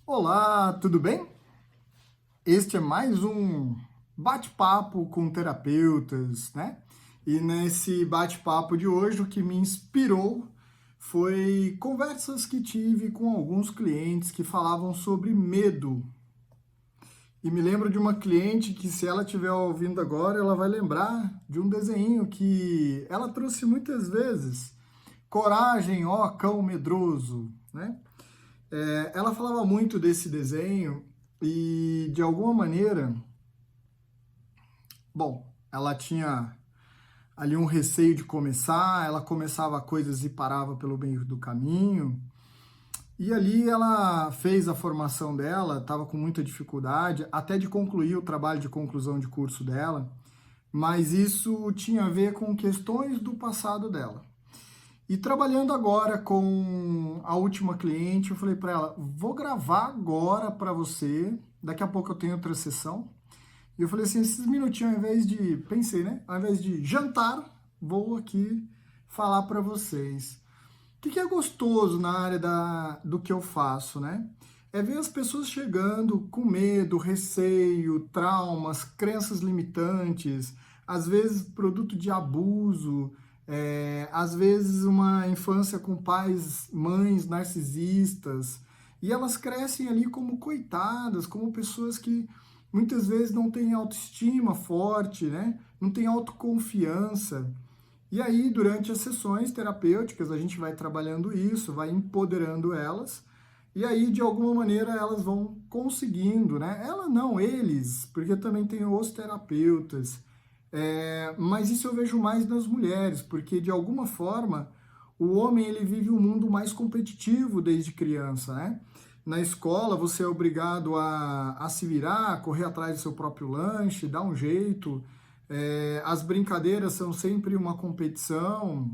Olá, tudo bem? Este é mais um bate-papo com terapeutas, né? E nesse bate-papo de hoje, o que me inspirou foi conversas que tive com alguns clientes que falavam sobre medo. E me lembro de uma cliente que, se ela estiver ouvindo agora, ela vai lembrar de um desenho que ela trouxe muitas vezes. Coragem, ó cão medroso, né? Ela falava muito desse desenho e, de alguma maneira, bom, ela tinha ali um receio de começar, ela começava coisas e parava pelo meio do caminho. E ali ela fez a formação dela, estava com muita dificuldade, até de concluir o trabalho de conclusão de curso dela, mas isso tinha a ver com questões do passado dela. E trabalhando agora com a última cliente, eu falei para ela: vou gravar agora para você, daqui a pouco eu tenho outra sessão. E eu falei assim: esses minutinhos, ao invés de, pensei, né? Ao invés de jantar, vou aqui falar para vocês. O que é gostoso na área do que eu faço, né? É ver as pessoas chegando com medo, receio, traumas, crenças limitantes, às vezes produto de abuso, às vezes uma infância com pais, mães narcisistas, e elas crescem ali como coitadas, como pessoas que muitas vezes não têm autoestima forte, né? Não têm autoconfiança. E aí, durante as sessões terapêuticas, a gente vai trabalhando isso, vai empoderando elas, e aí, de alguma maneira, elas vão conseguindo, né? Ela não, eles, porque também tem os terapeutas. Mas isso eu vejo mais nas mulheres, porque de alguma forma o homem ele vive um mundo mais competitivo desde criança, né? Na escola você é obrigado a se virar, correr atrás do seu próprio lanche, dar um jeito. As brincadeiras são sempre uma competição.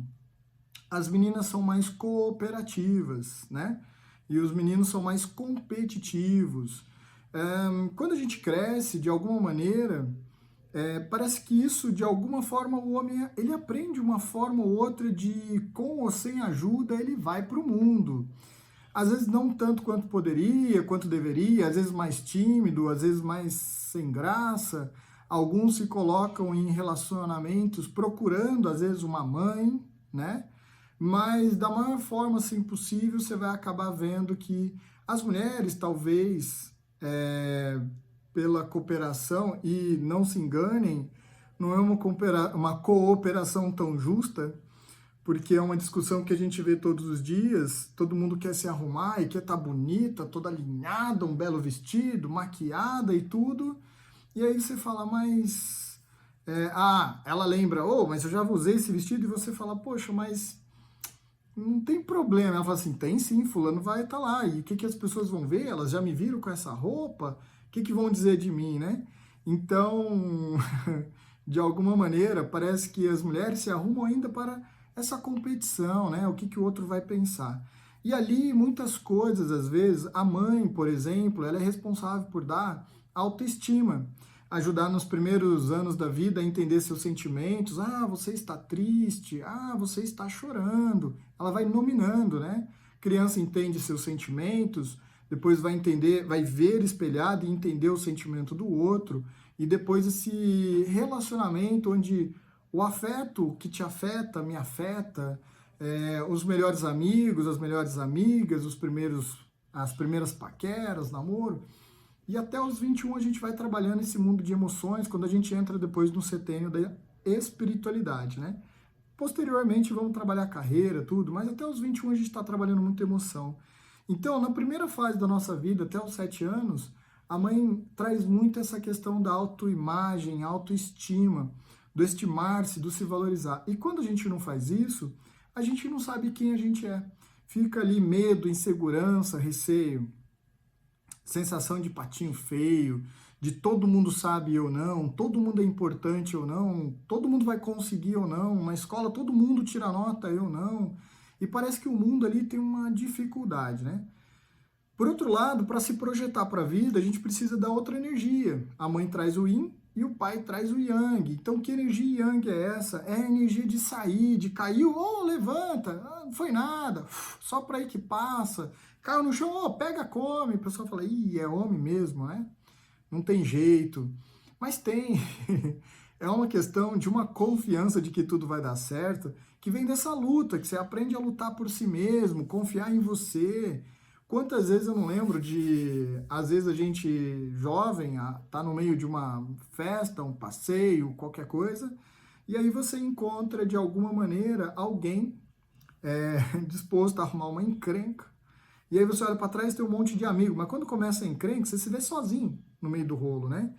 As meninas são mais cooperativas, né? E os meninos são mais competitivos. Quando a gente cresce, de alguma maneira, parece que isso, de alguma forma, o homem ele aprende uma forma ou outra de, com ou sem ajuda, ele vai para o mundo. Às vezes não tanto quanto poderia, quanto deveria, às vezes mais tímido, às vezes mais sem graça. Alguns se colocam em relacionamentos procurando, às vezes, uma mãe, né? Mas da maior forma assim possível, você vai acabar vendo que as mulheres, talvez, pela cooperação, e não se enganem, não é uma cooperação tão justa, porque é uma discussão que a gente vê todos os dias, todo mundo quer se arrumar e quer estar bonita, toda alinhada, um belo vestido, maquiada e tudo, e aí você fala, mas... ela lembra, oh, mas eu já usei esse vestido, e você fala, poxa, mas não tem problema. Ela fala assim, tem sim, fulano vai estar lá, e o que as pessoas vão ver? Elas já me viram com essa roupa? O que vão dizer de mim, né? Então, de alguma maneira, parece que as mulheres se arrumam ainda para essa competição, né? O que o outro vai pensar. E ali, muitas coisas, às vezes, a mãe, por exemplo, ela é responsável por dar autoestima, ajudar nos primeiros anos da vida a entender seus sentimentos. Ah, você está triste. Ah, você está chorando. Ela vai nominando, né? Criança entende seus sentimentos, depois vai entender, vai ver espelhado e entender o sentimento do outro, e depois esse relacionamento onde o afeto que te afeta, me afeta, os melhores amigos, as melhores amigas, as primeiras paqueras, namoro, e até os 21 a gente vai trabalhando esse mundo de emoções, quando a gente entra depois no setênio da espiritualidade, né? Posteriormente vamos trabalhar carreira, tudo, mas até os 21 a gente está trabalhando muito emoção. Então, na primeira fase da nossa vida, até os 7 anos, a mãe traz muito essa questão da autoimagem, autoestima, do estimar-se, do se valorizar. E quando a gente não faz isso, a gente não sabe quem a gente é. Fica ali medo, insegurança, receio, sensação de patinho feio, de todo mundo sabe ou não, todo mundo é importante ou não, todo mundo vai conseguir ou não, na escola todo mundo tira nota, eu não. E parece que o mundo ali tem uma dificuldade, né? Por outro lado, para se projetar para a vida, a gente precisa da outra energia. A mãe traz o yin, e o pai traz o yang. Então, que energia yang é essa? É a energia de sair, de cair, oh, levanta, não foi nada, só para aí que passa. Caiu no chão, oh, pega, come. O pessoal fala, ih, é homem mesmo, né? Não tem jeito. Mas tem. É uma questão de uma confiança de que tudo vai dar certo, que vem dessa luta, que você aprende a lutar por si mesmo, confiar em você. Quantas vezes eu não lembro de, às vezes a gente jovem tá no meio de uma festa, um passeio, qualquer coisa, e aí você encontra de alguma maneira alguém disposto a arrumar uma encrenca. E aí você olha para trás e tem um monte de amigo, mas quando começa a encrenca, você se vê sozinho no meio do rolo, né?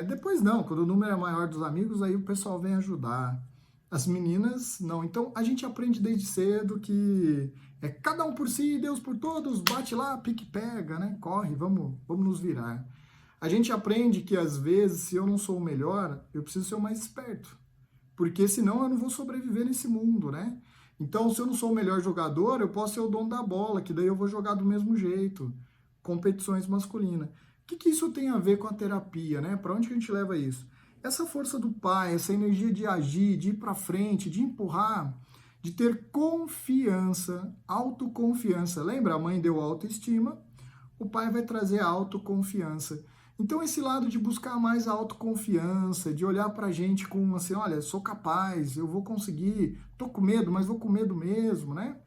Depois não, quando o número é maior dos amigos, aí o pessoal vem ajudar. As meninas, não. Então a gente aprende desde cedo que é cada um por si, Deus por todos, bate lá, pique pega, né? Corre, vamos nos virar. A gente aprende que às vezes, se eu não sou o melhor, eu preciso ser o mais esperto. Porque senão eu não vou sobreviver nesse mundo, né? Então, se eu não sou o melhor jogador, eu posso ser o dono da bola, que daí eu vou jogar do mesmo jeito. Competições masculinas. O que isso tem a ver com a terapia, né? Para onde que a gente leva isso? Essa força do pai, essa energia de agir, de ir para frente, de empurrar, de ter confiança, autoconfiança. Lembra? A mãe deu autoestima, o pai vai trazer autoconfiança. Então, esse lado de buscar mais a autoconfiança, de olhar pra gente com assim, olha, sou capaz, eu vou conseguir, tô com medo, mas vou com medo mesmo, né?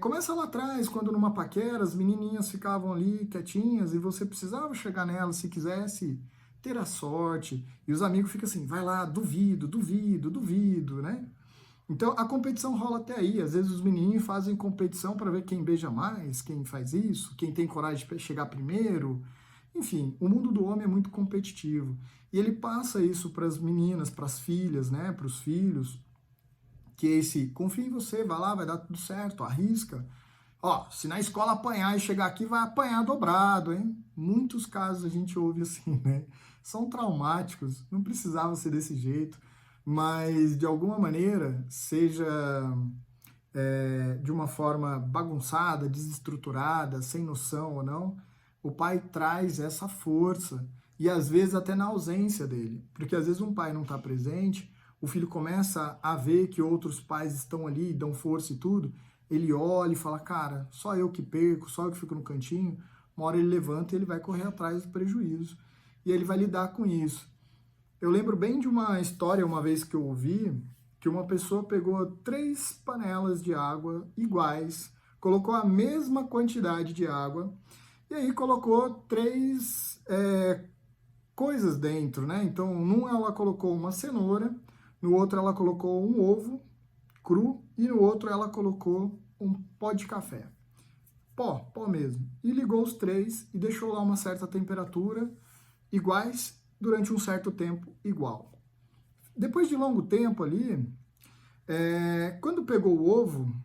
Começa lá atrás, quando numa paquera as menininhas ficavam ali quietinhas e você precisava chegar nelas se quisesse ter a sorte. E os amigos ficam assim, vai lá, duvido, duvido, duvido, né? Então a competição rola até aí. Às vezes os menininhos fazem competição para ver quem beija mais, quem faz isso, quem tem coragem de chegar primeiro. Enfim, o mundo do homem é muito competitivo. E ele passa isso para as meninas, para as filhas, né, para os filhos, que é esse, confia em você, vai lá, vai dar tudo certo, arrisca. Ó, se na escola apanhar e chegar aqui, vai apanhar dobrado, hein? Muitos casos a gente ouve assim, né? São traumáticos, não precisava ser desse jeito, mas de alguma maneira, seja de uma forma bagunçada, desestruturada, sem noção ou não, o pai traz essa força e às vezes até na ausência dele, porque às vezes um pai não está presente, o filho começa a ver que outros pais estão ali, dão força e tudo, ele olha e fala, cara, só eu que perco, só eu que fico no cantinho, uma hora ele levanta e ele vai correr atrás do prejuízo e ele vai lidar com isso. Eu lembro bem de uma história uma vez que eu ouvi, que uma pessoa pegou 3 panelas de água iguais, colocou a mesma quantidade de água e aí colocou 3 coisas dentro, né? Então, num ela colocou uma cenoura, no outro ela colocou um ovo cru e no outro ela colocou um pó de café. Pó mesmo. E ligou os 3 e deixou lá uma certa temperatura iguais durante um certo tempo igual. Depois de longo tempo ali, quando pegou o ovo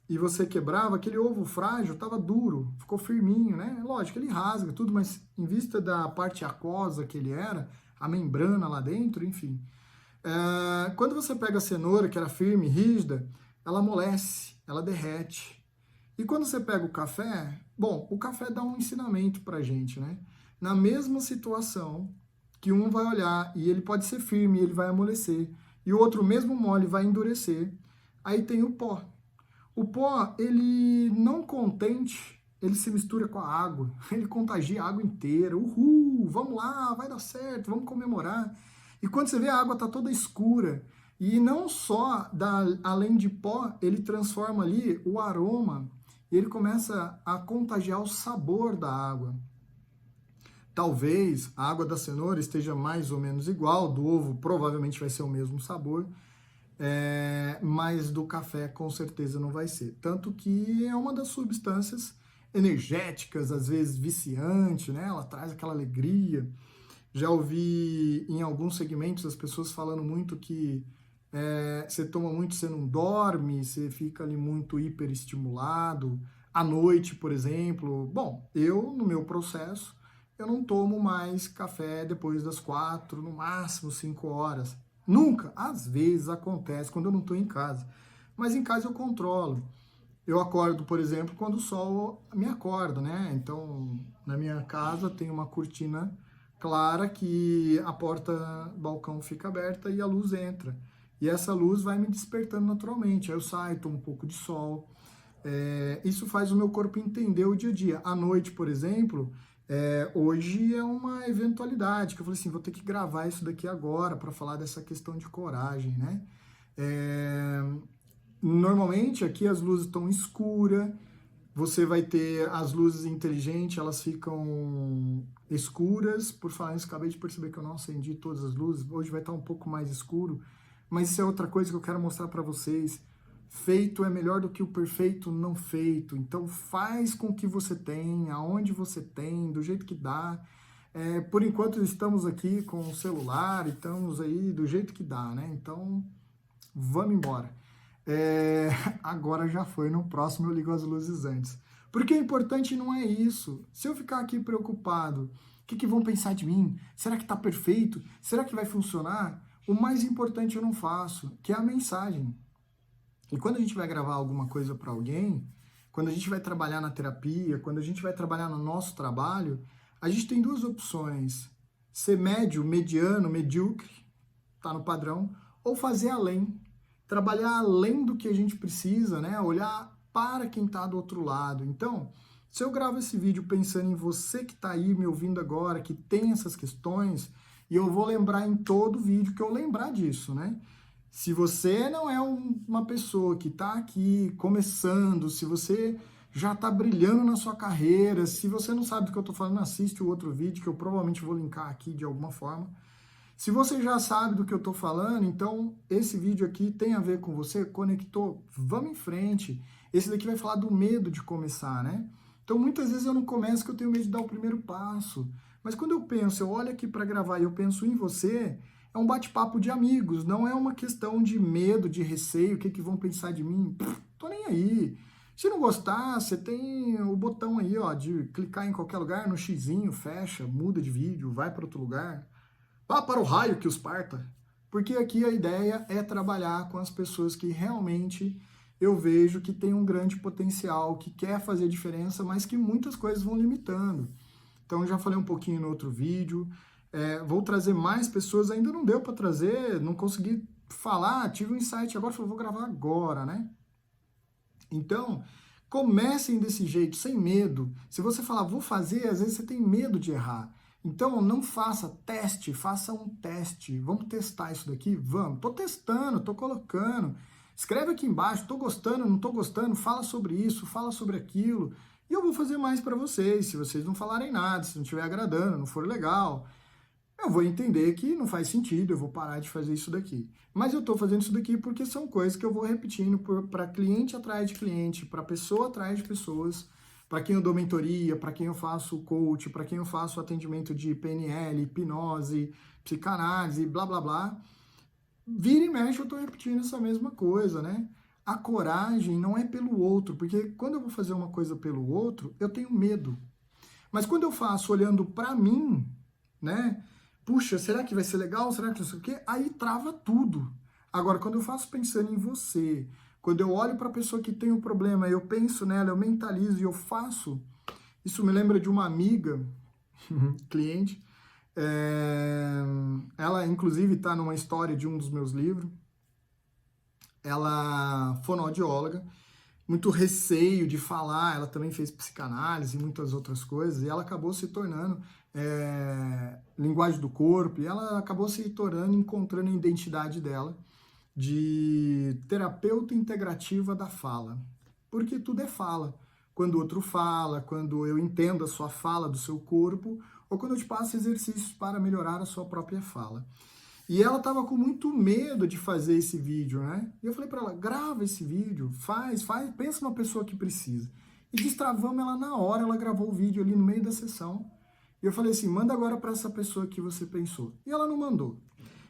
e você quebrava, aquele ovo frágil estava duro, ficou firminho, né? Lógico, ele rasga tudo, mas em vista da parte aquosa que ele era, a membrana lá dentro, enfim. Quando você pega a cenoura, que era firme, rígida, ela amolece, ela derrete. E quando você pega o café, bom, o café dá um ensinamento pra gente, né? Na mesma situação, que um vai olhar e ele pode ser firme, ele vai amolecer, e o outro, mesmo mole, vai endurecer. Aí tem o pó. O pó, ele não contente, ele se mistura com a água, ele contagia a água inteira. Uhul, vamos lá, vai dar certo, vamos comemorar. E quando você vê, a água está toda escura. E não só, além de pó, ele transforma ali o aroma, e ele começa a contagiar o sabor da água. Talvez a água da cenoura esteja mais ou menos igual, do ovo provavelmente vai ser o mesmo sabor, mas do café com certeza não vai ser. Tanto que é uma das substâncias energéticas, às vezes viciante, né? Ela traz aquela alegria. Já ouvi em alguns segmentos as pessoas falando muito que você toma muito, você não dorme, você fica ali muito hiperestimulado. À noite, por exemplo. Bom, eu, no meu processo, eu não tomo mais café depois das 4, no máximo 5 horas. Nunca, às vezes acontece quando eu não estou em casa. Mas em casa eu controlo. Eu acordo, por exemplo, quando o sol me acorda, né? Então, na minha casa tem uma cortina clara que a porta balcão fica aberta e a luz entra. E essa luz vai me despertando naturalmente. Aí eu saio, tomo um pouco de sol. Isso faz o meu corpo entender o dia a dia. À noite, por exemplo, hoje é uma eventualidade, que eu falei assim, vou ter que gravar isso daqui agora para falar dessa questão de coragem, né? É, Normalmente aqui as luzes estão escuras, você vai ter as luzes inteligentes, elas ficam escuras. Por falar nisso, acabei de perceber que eu não acendi todas as luzes. Hoje vai estar um pouco mais escuro, mas isso é outra coisa que eu quero mostrar para vocês. Feito é melhor do que o perfeito não feito. Então faz com o que você tem, aonde você tem, do jeito que dá. Por enquanto estamos aqui com o celular, estamos aí do jeito que dá, né? Então vamos embora. É, Agora já foi, no próximo eu ligo as luzes antes. Porque o importante não é isso. Se eu ficar aqui preocupado, o que vão pensar de mim? Será que está perfeito? Será que vai funcionar? O mais importante eu não faço, que é a mensagem. E quando a gente vai gravar alguma coisa para alguém, quando a gente vai trabalhar na terapia, quando a gente vai trabalhar no nosso trabalho, a gente tem duas opções: ser médio, mediano, medíocre, tá no padrão, ou fazer além, trabalhar além do que a gente precisa, né? Olhar para quem está do outro lado. Então, se eu gravo esse vídeo pensando em você que está aí me ouvindo agora, que tem essas questões, e eu vou lembrar em todo vídeo que eu lembrar disso, né? Se você não é uma pessoa que está aqui começando, se você já está brilhando na sua carreira, se você não sabe do que eu estou falando, assiste o outro vídeo que eu provavelmente vou linkar aqui de alguma forma. Se você já sabe do que eu estou falando, então esse vídeo aqui tem a ver com você, conectou, vamos em frente. Esse daqui vai falar do medo de começar, né? Então muitas vezes eu não começo porque eu tenho medo de dar o primeiro passo. Mas quando eu penso, eu olho aqui para gravar e eu penso em você, é um bate-papo de amigos, não é uma questão de medo, de receio, o que vão pensar de mim. Tô nem aí. Se não gostar, você tem o botão aí, ó, de clicar em qualquer lugar, no xizinho, fecha, muda de vídeo, vai para outro lugar. Vá para o raio que os parta. Porque aqui a ideia é trabalhar com as pessoas que realmente eu vejo que tem um grande potencial, que quer fazer diferença, mas que muitas coisas vão limitando. Então, eu já falei um pouquinho no outro vídeo. Vou trazer mais pessoas, ainda não deu para trazer, não consegui falar, tive um insight agora, falei, vou gravar agora, né? Então, comecem desse jeito, sem medo. Se você falar, vou fazer, às vezes você tem medo de errar. Então, não faça teste, faça um teste. Vamos testar isso daqui? Vamos. Tô testando, tô colocando. Escreve aqui embaixo, tô gostando, não tô gostando, fala sobre isso, fala sobre aquilo. E eu vou fazer mais para vocês, se vocês não falarem nada, se não estiver agradando, não for legal. Eu vou entender que não faz sentido, eu vou parar de fazer isso daqui. Mas eu estou fazendo isso daqui porque são coisas que eu vou repetindo para cliente atrás de cliente, para pessoa atrás de pessoas, para quem eu dou mentoria, para quem eu faço coach, para quem eu faço atendimento de PNL, hipnose, psicanálise, blá blá blá. Vira e mexe, eu estou repetindo essa mesma coisa, né? A coragem não é pelo outro, porque quando eu vou fazer uma coisa pelo outro, eu tenho medo. Mas quando eu faço olhando para mim, né? Puxa, será que vai ser legal? Será que não sei o quê? Aí trava tudo. Agora, quando eu faço pensando em você, quando eu olho para a pessoa que tem o problema, eu penso nela, eu mentalizo e eu faço, isso me lembra de uma amiga, cliente, ela inclusive está numa história de um dos meus livros, ela é fonoaudióloga, muito receio de falar, ela também fez psicanálise e muitas outras coisas, e ela acabou se tornando linguagem do corpo, e ela acabou se tornando, encontrando a identidade dela de terapeuta integrativa da fala, porque tudo é fala. Quando o outro fala, quando eu entendo a sua fala do seu corpo, ou quando eu te passo exercícios para melhorar a sua própria fala. E ela estava com muito medo de fazer esse vídeo, né? E eu falei para ela, grava esse vídeo, faz, pensa numa pessoa que precisa. E destravamos ela na hora, ela gravou o vídeo ali no meio da sessão. E eu falei assim, manda agora para essa pessoa que você pensou. E ela não mandou.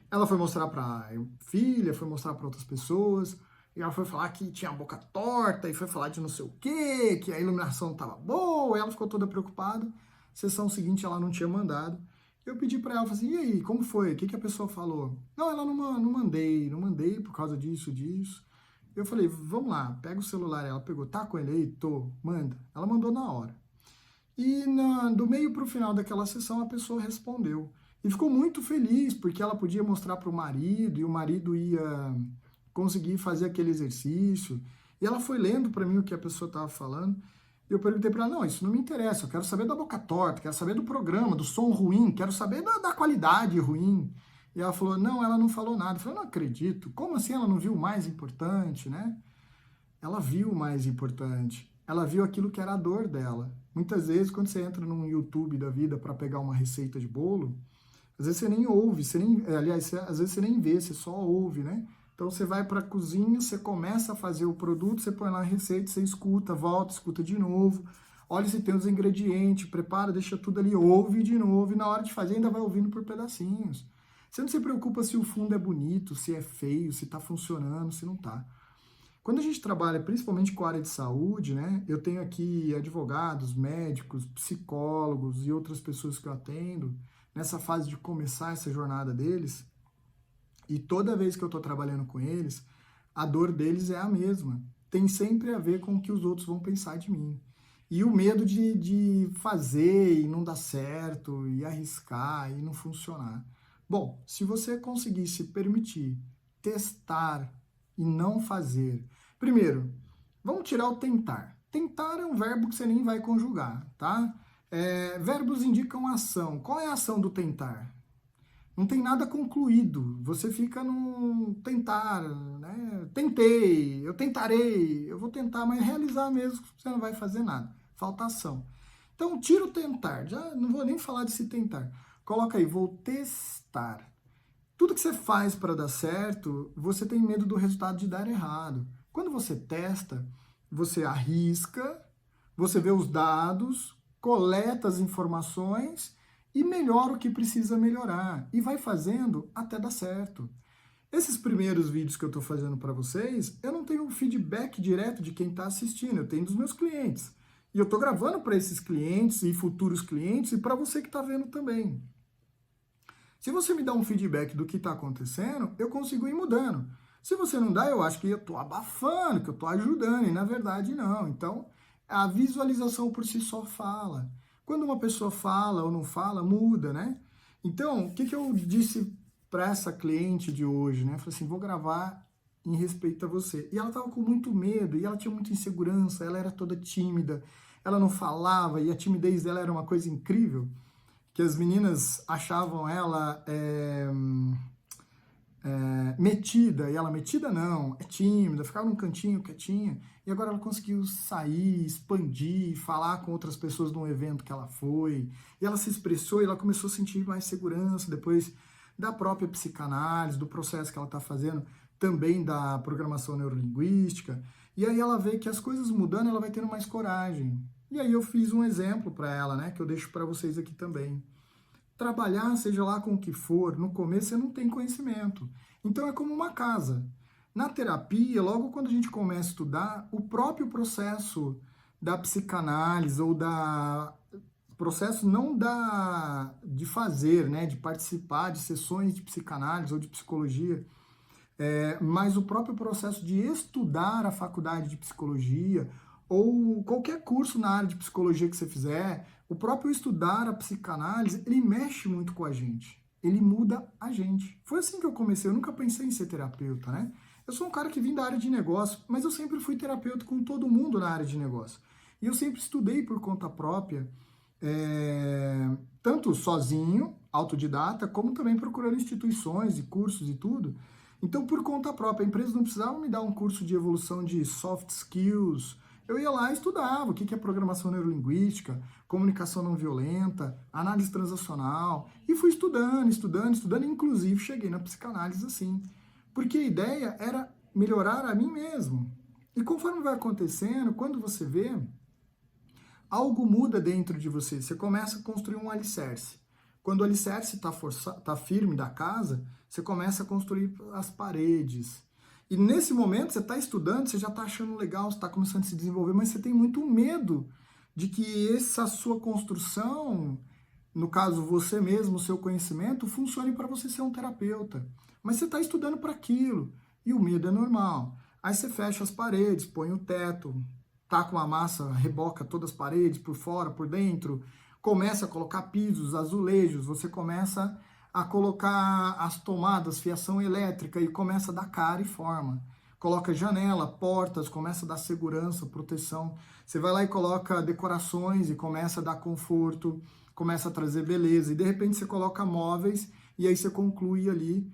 Ela foi mostrar para a filha, foi mostrar para outras pessoas, e ela foi falar que tinha a boca torta, e foi falar de não sei o quê, que a iluminação estava boa, e ela ficou toda preocupada. Sessão seguinte ela não tinha mandado. Eu pedi para ela, falei assim, e aí, como foi? O que a pessoa falou? Não, ela não mandei por causa disso. Eu falei, vamos lá, pega o celular. Ela pegou, tá com ele aí? Tô, manda. Ela mandou na hora. E do meio para o final daquela sessão, a pessoa respondeu. E ficou muito feliz, porque ela podia mostrar para o marido, e o marido ia conseguir fazer aquele exercício. E ela foi lendo para mim o que a pessoa estava falando. E eu perguntei para ela, não, isso não me interessa, eu quero saber da boca torta, quero saber do programa, do som ruim, quero saber da qualidade ruim. E ela falou, não, ela não falou nada. Eu falei, não acredito, como assim ela não viu o mais importante, né? Ela viu o mais importante. Ela viu aquilo que era a dor dela. Muitas vezes, quando você entra num YouTube da vida para pegar uma receita de bolo, às vezes você nem ouve, às vezes você nem vê, você só ouve, né? Então você vai para a cozinha, você começa a fazer o produto, você põe lá a receita, você escuta, volta, escuta de novo, olha se tem os ingredientes, prepara, deixa tudo ali, ouve de novo, e na hora de fazer ainda vai ouvindo por pedacinhos. Você não se preocupa se o fundo é bonito, se é feio, se está funcionando, se não está. Quando a gente trabalha principalmente com a área de saúde, né? Eu tenho aqui advogados, médicos, psicólogos e outras pessoas que eu atendo nessa fase de começar essa jornada deles. E toda vez que eu estou trabalhando com eles, a dor deles é a mesma. Tem sempre a ver com o que os outros vão pensar de mim. E o medo de fazer e não dar certo, e arriscar e não funcionar. Bom, se você conseguir se permitir testar e não fazer. Primeiro, vamos tirar o tentar. Tentar é um verbo que você nem vai conjugar, tá? Verbos indicam ação. Qual é a ação do tentar? Não tem nada concluído. Você fica no tentar, né? Tentei, eu tentarei, eu vou tentar, mas realizar mesmo, você não vai fazer nada. Falta ação. Então, tira o tentar. Já não vou nem falar de se tentar. Coloca aí, vou testar. Tudo que você faz para dar certo, você tem medo do resultado de dar errado. Quando você testa, você arrisca, você vê os dados, coleta as informações e melhora o que precisa melhorar. E vai fazendo até dar certo. Esses primeiros vídeos que eu estou fazendo para vocês, eu não tenho feedback direto de quem está assistindo, eu tenho dos meus clientes. E eu estou gravando para esses clientes e futuros clientes e para você que está vendo também. Se você me dá um feedback do que está acontecendo, eu consigo ir mudando. Se você não dá, eu acho que eu estou abafando, que eu estou ajudando, e na verdade não. Então, a visualização por si só fala. Quando uma pessoa fala ou não fala, muda, né? Então, o que eu disse para essa cliente de hoje, né? Eu falei assim, vou gravar em respeito a você. E ela estava com muito medo, e ela tinha muita insegurança, ela era toda tímida, ela não falava, e a timidez dela era uma coisa incrível, que as meninas achavam ela metida, e ela metida não, é tímida, ficava num cantinho quietinha, e agora ela conseguiu sair, expandir, falar com outras pessoas num evento que ela foi, e ela se expressou e ela começou a sentir mais segurança depois da própria psicanálise, do processo que ela está fazendo, também da programação neurolinguística, e aí ela vê que as coisas mudando, ela vai tendo mais coragem. E aí eu fiz um exemplo para ela, né, que eu deixo para vocês aqui também. Trabalhar, seja lá com o que for, no começo você não tem conhecimento. Então é como uma casa. Na terapia, logo quando a gente começa a estudar, o próprio processo da psicanálise ou da processo não de fazer, né, de participar de sessões de psicanálise ou de psicologia, mas o próprio processo de estudar a faculdade de psicologia ou qualquer curso na área de psicologia que você fizer, o próprio estudar a psicanálise, ele mexe muito com a gente. Ele muda a gente. Foi assim que eu comecei. Eu nunca pensei em ser terapeuta, né? Eu sou um cara que vim da área de negócio, mas eu sempre fui terapeuta com todo mundo na área de negócio. E eu sempre estudei por conta própria, tanto sozinho, autodidata, como também procurando instituições e cursos e tudo. Então, por conta própria, a empresa não precisava me dar um curso de evolução de soft skills. Eu ia lá e estudava o que é programação neurolinguística, comunicação não violenta, análise transacional, e fui estudando, inclusive cheguei na psicanálise assim. Porque a ideia era melhorar a mim mesmo. E conforme vai acontecendo, quando você vê, algo muda dentro de você, você começa a construir um alicerce. Quando o alicerce está firme da casa, você começa a construir as paredes. E nesse momento você está estudando, você já está achando legal, você está começando a se desenvolver, mas você tem muito medo de que essa sua construção, no caso você mesmo, o seu conhecimento, funcione para você ser um terapeuta. Mas você está estudando para aquilo, e o medo é normal. Aí você fecha as paredes, põe o teto, tá com a massa, reboca todas as paredes, por fora, por dentro, começa a colocar pisos, azulejos, você começa a colocar as tomadas, fiação elétrica e começa a dar cara e forma. Coloca janela, portas, começa a dar segurança, proteção. Você vai lá e coloca decorações e começa a dar conforto, começa a trazer beleza. E de repente você coloca móveis e aí você conclui ali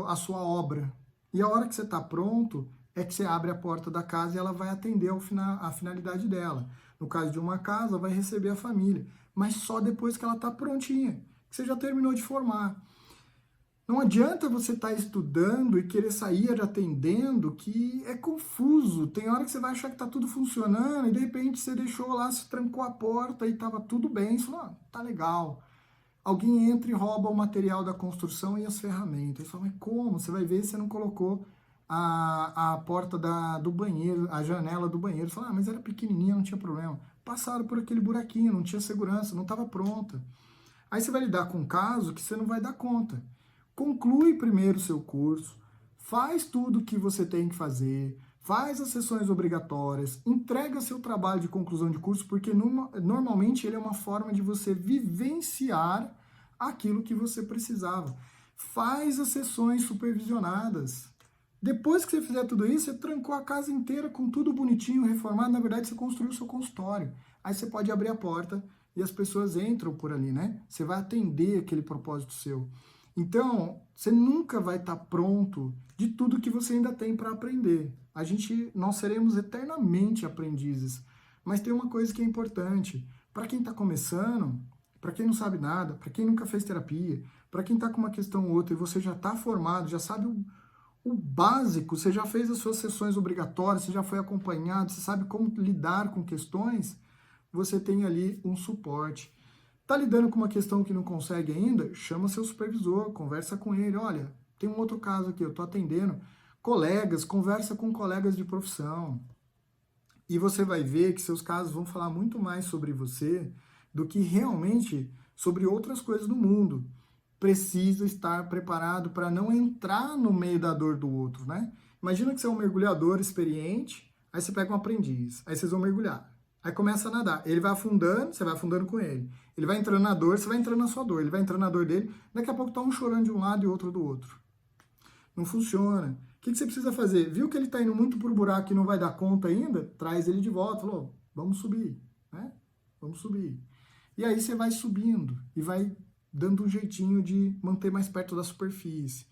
a sua obra. E a hora que você está pronto, é que você abre a porta da casa e ela vai atender a finalidade dela. No caso de uma casa, vai receber a família, mas só depois que ela está prontinha, que você já terminou de formar. Não adianta você estar estudando e querer sair atendendo, que é confuso. Tem hora que você vai achar que está tudo funcionando e de repente você deixou lá, se trancou a porta e estava tudo bem. Você falou, tá legal. Alguém entra e rouba o material da construção e as ferramentas. Você fala, mas como? Você vai ver se você não colocou a porta do banheiro, a janela do banheiro. Você fala, mas era pequenininha, não tinha problema. Passaram por aquele buraquinho, não tinha segurança, não estava pronta. Aí você vai lidar com um caso que você não vai dar conta. Conclui primeiro o seu curso, faz tudo o que você tem que fazer, faz as sessões obrigatórias, entrega seu trabalho de conclusão de curso, porque normalmente ele é uma forma de você vivenciar aquilo que você precisava. Faz as sessões supervisionadas. Depois que você fizer tudo isso, você trancou a casa inteira com tudo bonitinho, reformado, na verdade você construiu o seu consultório. Aí você pode abrir a porta e as pessoas entram por ali, né? Você vai atender aquele propósito seu. Então, você nunca vai estar pronto de tudo que você ainda tem para aprender. Nós seremos eternamente aprendizes. Mas tem uma coisa que é importante. Para quem está começando, para quem não sabe nada, para quem nunca fez terapia, para quem está com uma questão ou outra e você já está formado, já sabe o básico, você já fez as suas sessões obrigatórias, você já foi acompanhado, você sabe como lidar com questões, você tem ali um suporte. Tá lidando com uma questão que não consegue ainda? Chama seu supervisor, conversa com ele. Olha, tem um outro caso aqui, eu tô atendendo. Colegas, conversa com colegas de profissão. E você vai ver que seus casos vão falar muito mais sobre você do que realmente sobre outras coisas do mundo. Precisa estar preparado para não entrar no meio da dor do outro, né? Imagina que você é um mergulhador experiente, aí você pega um aprendiz, aí vocês vão mergulhar. Aí começa a nadar. Ele vai afundando, você vai afundando com ele. Ele vai entrando na dor, você vai entrando na sua dor. Ele vai entrando na dor dele, daqui a pouco tá um chorando de um lado e outro do outro. Não funciona. O que você precisa fazer? Viu que ele está indo muito por buraco e não vai dar conta ainda? Traz ele de volta. Falou, vamos subir, né? Vamos subir. E aí você vai subindo e vai dando um jeitinho de manter mais perto da superfície.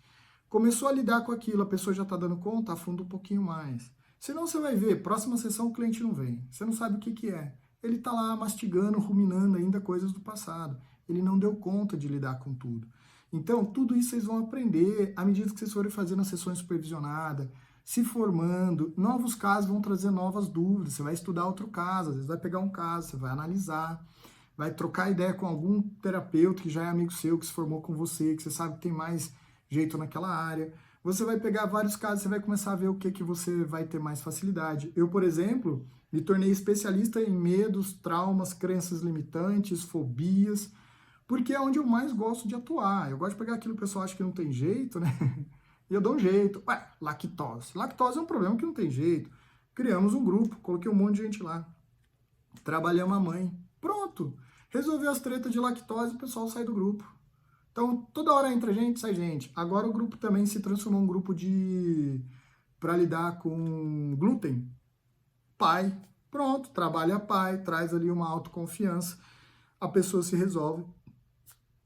Começou a lidar com aquilo, a pessoa já está dando conta, afunda um pouquinho mais. Senão você vai ver, próxima sessão o cliente não vem. Você não sabe o que é. Ele está lá mastigando, ruminando ainda coisas do passado. Ele não deu conta de lidar com tudo. Então, tudo isso vocês vão aprender à medida que vocês forem fazendo as sessões supervisionadas, se formando. Novos casos vão trazer novas dúvidas. Você vai estudar outro caso, às vezes vai pegar um caso, você vai analisar, vai trocar ideia com algum terapeuta que já é amigo seu, que se formou com você, que você sabe que tem mais jeito naquela área. Você vai pegar vários casos, você vai começar a ver o que você vai ter mais facilidade. Eu, por exemplo, me tornei especialista em medos, traumas, crenças limitantes, fobias, porque é onde eu mais gosto de atuar. Eu gosto de pegar aquilo que o pessoal acha que não tem jeito, né? E eu dou um jeito. Ué, lactose. Lactose é um problema que não tem jeito. Criamos um grupo, coloquei um monte de gente lá. Trabalhamos a mãe. Pronto. Resolveu as tretas de lactose, o pessoal sai do grupo. Então, toda hora entra gente, sai gente. Agora o grupo também se transformou em um grupo para lidar com glúten. Pai, pronto, trabalha pai, traz ali uma autoconfiança, a pessoa se resolve.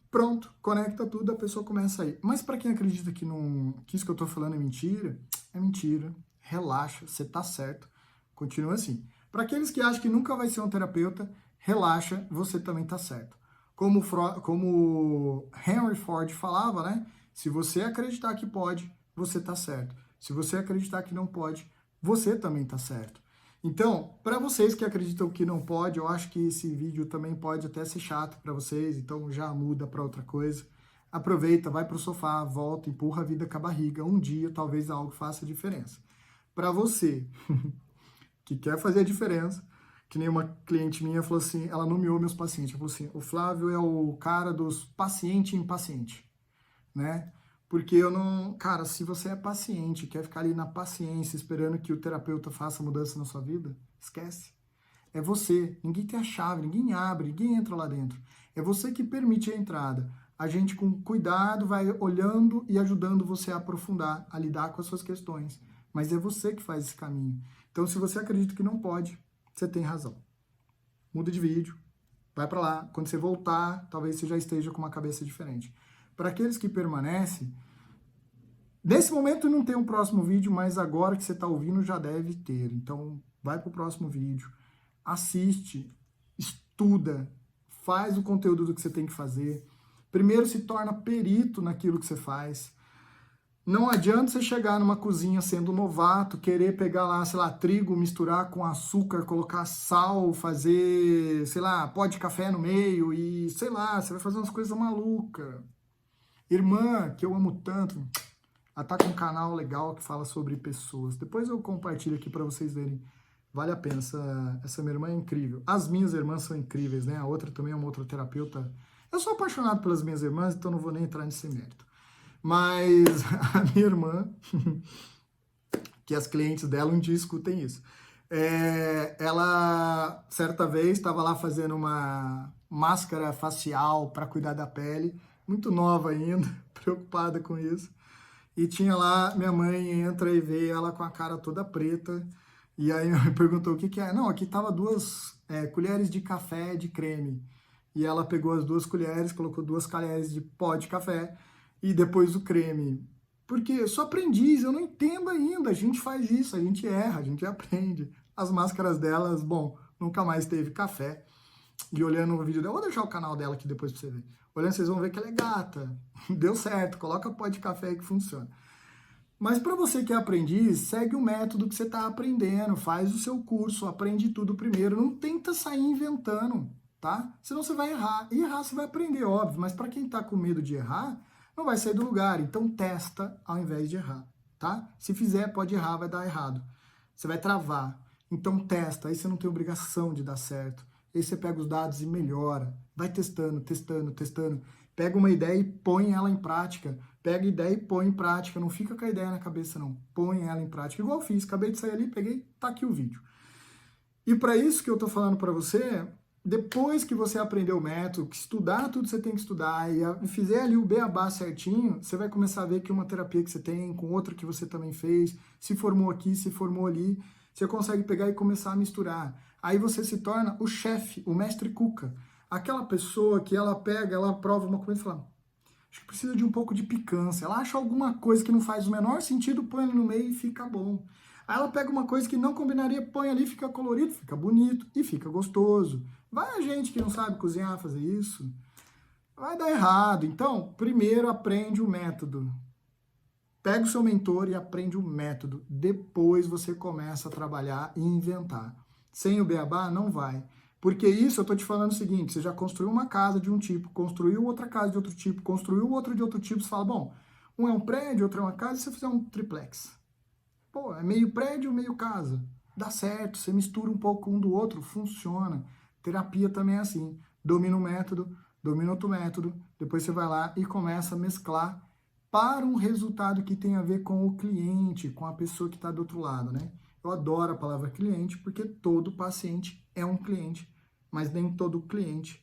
Pronto, conecta tudo, a pessoa começa a ir. Mas para quem acredita que isso que eu tô falando é mentira. Relaxa, você tá certo. Continua assim. Para aqueles que acham que nunca vai ser um terapeuta, relaxa, você também tá certo. Como Henry Ford falava, né? Se você acreditar que pode, você tá certo. Se você acreditar que não pode, você também tá certo. Então, para vocês que acreditam que não pode, eu acho que esse vídeo também pode até ser chato para vocês, então já muda para outra coisa. Aproveita, vai pro sofá, volta, empurra a vida com a barriga. Um dia talvez algo faça diferença. Para você que quer fazer a diferença, que nem uma cliente minha falou assim, ela nomeou meus pacientes, ela falou assim, o Flávio é o cara dos paciente impaciente, né? Porque eu não... Cara, se você é paciente, quer ficar ali na paciência, esperando que o terapeuta faça mudança na sua vida, esquece. É você. Ninguém tem a chave, ninguém abre, ninguém entra lá dentro. É você que permite a entrada. A gente, com cuidado, vai olhando e ajudando você a aprofundar, a lidar com as suas questões. Mas é você que faz esse caminho. Então, se você acredita que não pode, você tem razão. Muda de vídeo, vai para lá. Quando você voltar, talvez você já esteja com uma cabeça diferente. Para aqueles que permanecem, nesse momento não tem um próximo vídeo, mas agora que você está ouvindo já deve ter. Então, vai para o próximo vídeo, assiste, estuda, faz o conteúdo do que você tem que fazer. Primeiro se torna perito naquilo que você faz. Não adianta você chegar numa cozinha sendo novato, querer pegar lá, sei lá, trigo, misturar com açúcar, colocar sal, fazer, sei lá, pó de café no meio e, sei lá, você vai fazer umas coisas malucas. Irmã, que eu amo tanto, ela tá com um canal legal que fala sobre pessoas. Depois eu compartilho aqui para vocês verem. Vale a pena, essa minha irmã é incrível. As minhas irmãs são incríveis, né? A outra também é uma outra terapeuta. Eu sou apaixonado pelas minhas irmãs, então não vou nem entrar nesse mérito. Mas a minha irmã, que as clientes dela um dia escutem isso, ela, certa vez, estava lá fazendo uma máscara facial para cuidar da pele, muito nova ainda, preocupada com isso. E tinha lá, minha mãe entra e vê ela com a cara toda preta. E aí me perguntou o que que é. Não, aqui tava 2 colheres de café de creme. E ela pegou as 2 colheres, colocou 2 colheres de pó de café e depois o creme. Porque eu sou aprendiz, eu não entendo ainda. A gente faz isso, a gente erra, a gente aprende. As máscaras delas, bom, nunca mais teve café. E olhando o vídeo dela, vou deixar o canal dela aqui depois pra você ver. Olhando, vocês vão ver que ela é gata. Deu certo, coloca pó de café aí que funciona. Mas para você que é aprendiz, segue o método que você está aprendendo, faz o seu curso, aprende tudo primeiro, não tenta sair inventando, tá? Senão você vai errar. E errar você vai aprender, óbvio, mas para quem está com medo de errar, não vai sair do lugar. Então testa ao invés de errar, tá? Se fizer, pode errar, vai dar errado. Você vai travar. Então testa, aí você não tem obrigação de dar certo. Aí você pega os dados e melhora. Vai testando, testando, testando. Pega uma ideia e põe ela em prática. Pega a ideia e põe em prática. Não fica com a ideia na cabeça, não. Põe ela em prática. Igual eu fiz. Acabei de sair ali, peguei, tá aqui o vídeo. E para isso que eu tô falando para você, depois que você aprender o método, que estudar tudo que você tem que estudar e fizer ali o beabá certinho, você vai começar a ver que uma terapia que você tem, com outra que você também fez, se formou aqui, se formou ali, você consegue pegar e começar a misturar. Aí você se torna o chefe, o mestre cuca. Aquela pessoa que ela pega, ela prova uma coisa e fala, acho que precisa de um pouco de picância. Ela acha alguma coisa que não faz o menor sentido, põe ali no meio e fica bom. Aí ela pega uma coisa que não combinaria, põe ali, fica colorido, fica bonito e fica gostoso. Vai a gente que não sabe cozinhar fazer isso, vai dar errado. Então, primeiro aprende o método. Pega o seu mentor e aprende o método. Depois você começa a trabalhar e inventar. Sem o beabá, não vai. Porque isso, eu tô te falando o seguinte, você já construiu uma casa de um tipo, construiu outra casa de outro tipo, construiu outra de outro tipo, você fala, bom, um é um prédio, outro é uma casa, e você fizer um triplex. Pô, é meio prédio, meio casa. Dá certo, você mistura um pouco um do outro, funciona. Terapia também é assim. Domina um método, domina outro método, depois você vai lá e começa a mesclar para um resultado que tem a ver com o cliente, com a pessoa que está do outro lado, né? Eu adoro a palavra cliente porque todo paciente é um cliente, mas nem todo cliente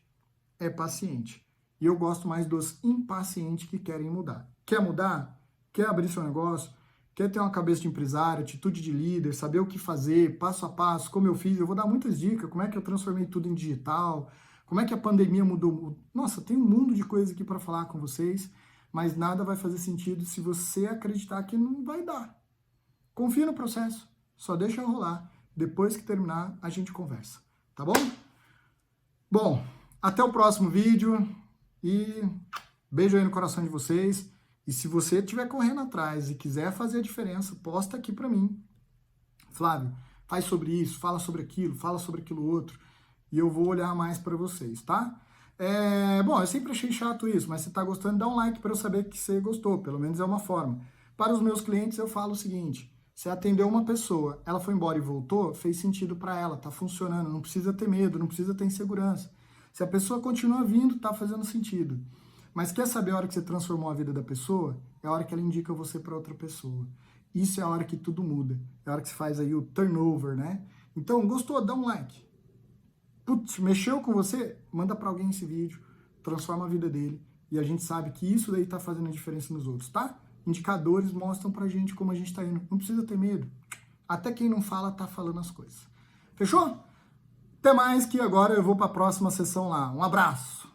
é paciente. E eu gosto mais dos impacientes que querem mudar. Quer mudar? Quer abrir seu negócio? Quer ter uma cabeça de empresário, atitude de líder, saber o que fazer, passo a passo, como eu fiz? Eu vou dar muitas dicas, como é que eu transformei tudo em digital, como é que a pandemia mudou. Nossa, tem um mundo de coisas aqui para falar com vocês, mas nada vai fazer sentido se você acreditar que não vai dar. Confia no processo, só deixa rolar. Depois que terminar, a gente conversa, tá bom? Bom, até o próximo vídeo e beijo aí no coração de vocês. E se você estiver correndo atrás e quiser fazer a diferença, posta aqui para mim. Flávio, faz sobre isso, fala sobre aquilo outro, e eu vou olhar mais para vocês, tá? Bom, eu sempre achei chato isso, mas se tá gostando, dá um like para eu saber que você gostou, pelo menos é uma forma. Para os meus clientes eu falo o seguinte, você atendeu uma pessoa, ela foi embora e voltou, fez sentido para ela, tá funcionando, não precisa ter medo, não precisa ter insegurança. Se a pessoa continua vindo, tá fazendo sentido. Mas quer saber a hora que você transformou a vida da pessoa? É a hora que ela indica você para outra pessoa. Isso é a hora que tudo muda. É a hora que você faz aí o turnover, né? Então, gostou? Dá um like. Putz, mexeu com você? Manda para alguém esse vídeo. Transforma a vida dele. E a gente sabe que isso daí tá fazendo a diferença nos outros, tá? Indicadores mostram pra gente como a gente tá indo. Não precisa ter medo. Até quem não fala tá falando as coisas. Fechou? Até mais, que agora eu vou para a próxima sessão lá. Um abraço!